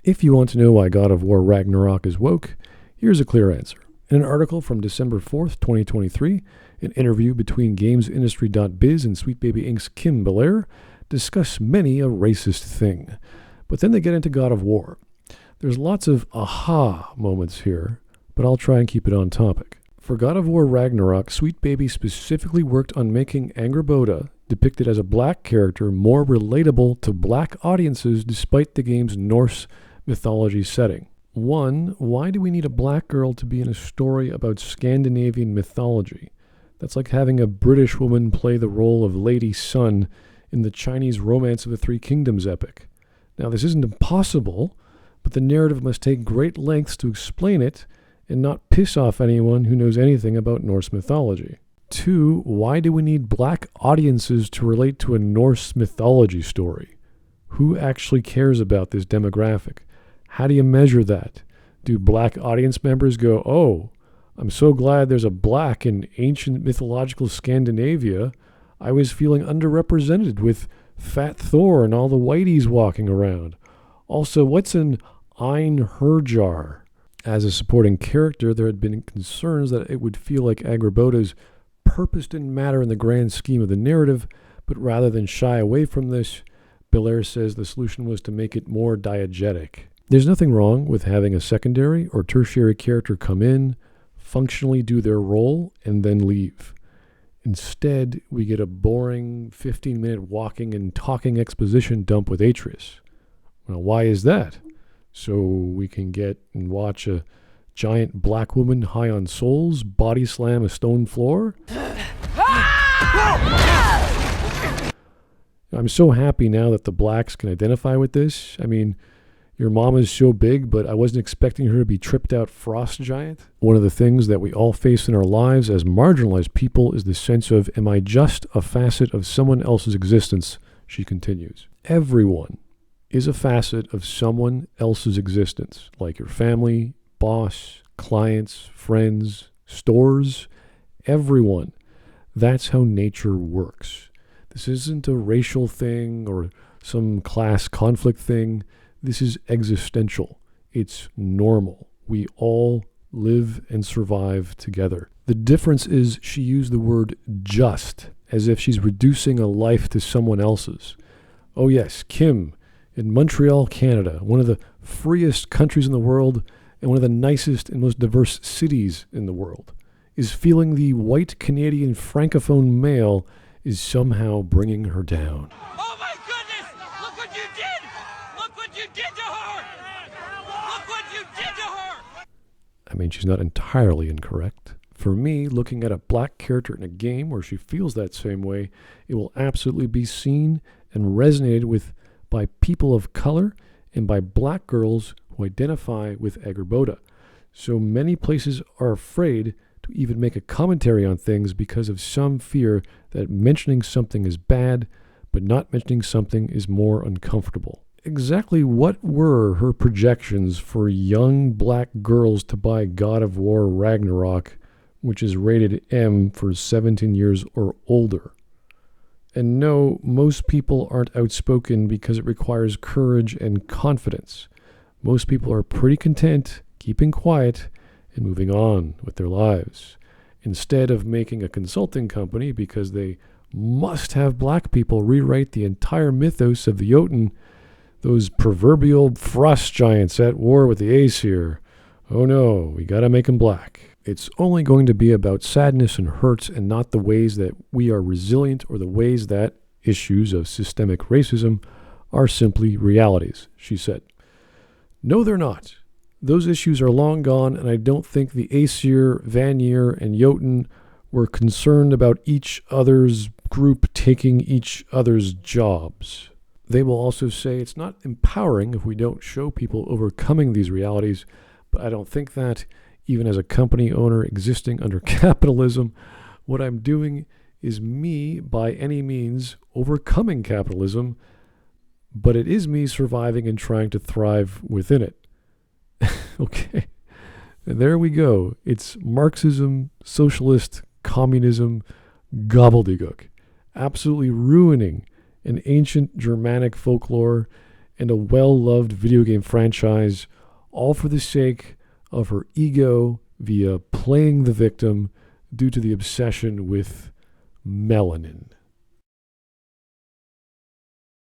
If you want to know why God of War Ragnarok is woke, here's a clear answer. In an article from December 4th, 2023, an interview between GamesIndustry.biz and Sweet Baby Inc.'s Kim Belair discuss many a racist thing. But then they get into God of War. There's lots of aha moments here, but I'll try and keep it on topic. For God of War Ragnarok, Sweet Baby specifically worked on making Angrboda, depicted as a black character, more relatable to black audiences despite the game's Norse mythology setting. 1. Why do we need a black girl to be in a story about Scandinavian mythology? That's like having a British woman play the role of Lady Sun in the Chinese Romance of the Three Kingdoms epic. Now, this isn't impossible, but the narrative must take great lengths to explain it and not piss off anyone who knows anything about Norse mythology. 2. Why do we need black audiences to relate to a Norse mythology story? Who actually cares about this demographic? How do you measure that? Do black audience members go, "Oh, I'm so glad there's a black in ancient mythological Scandinavia. I was feeling underrepresented with Fat Thor and all the whiteys walking around. Also, what's an Einherjar?" As a supporting character, there had been concerns that it would feel like Angrboda's purpose didn't matter in the grand scheme of the narrative, but rather than shy away from this, Belair says the solution was to make it more diegetic. There's nothing wrong with having a secondary or tertiary character come in, functionally do their role, and then leave. Instead, we get a boring 15-minute walking and talking exposition dump with Atreus. Now, why is that? So we can get and watch a giant black woman high on souls body slam a stone floor? I'm so happy now that the blacks can identify with this. I mean, your mom is so big, but I wasn't expecting her to be tripped out frost giant. One of the things that we all face in our lives as marginalized people is the sense of, am I just a facet of someone else's existence? She continues. Everyone is a facet of someone else's existence, like your family, boss, clients, friends, stores, everyone. That's how nature works. This isn't a racial thing or some class conflict thing. This is existential. It's normal. We all live and survive together. The difference is she used the word just, as if she's reducing a life to someone else's. Oh yes, Kim, in Montreal, Canada, one of the freest countries in the world and one of the nicest and most diverse cities in the world, is feeling the white Canadian francophone male is somehow bringing her down. Oh my goodness! Look what you did! Look what you did to her! Look what you did to her! I mean, she's not entirely incorrect. For me, looking at a black character in a game where she feels that same way, it will absolutely be seen and resonated with by people of color and by black girls who identify with Angrboda. So many places are afraid to even make a commentary on things because of some fear that mentioning something is bad, but not mentioning something is more uncomfortable. Exactly what were her projections for young black girls to buy God of War Ragnarok, which is rated M for 17 years or older? And no, most people aren't outspoken because it requires courage and confidence. Most people are pretty content keeping quiet and moving on with their lives, instead of making a consulting company because they must have black people rewrite the entire mythos of the Jotun, those proverbial frost giants at war with the Aesir. Oh no, we gotta make them black. It's only going to be about sadness and hurt and not the ways that we are resilient or the ways that issues of systemic racism are simply realities, she said. No, they're not. Those issues are long gone, and I don't think the Aesir, Vanir, and Jotun were concerned about each other's group taking each other's jobs. They will also say it's not empowering if we don't show people overcoming these realities, but I don't think that, even as a company owner existing under capitalism, what I'm doing is me, by any means, overcoming capitalism, but it is me surviving and trying to thrive within it. Okay, and there we go. It's Marxism, socialist, communism, gobbledygook, absolutely ruining an ancient Germanic folklore and a well-loved video game franchise, all for the sake of her ego via playing the victim due to the obsession with melanin.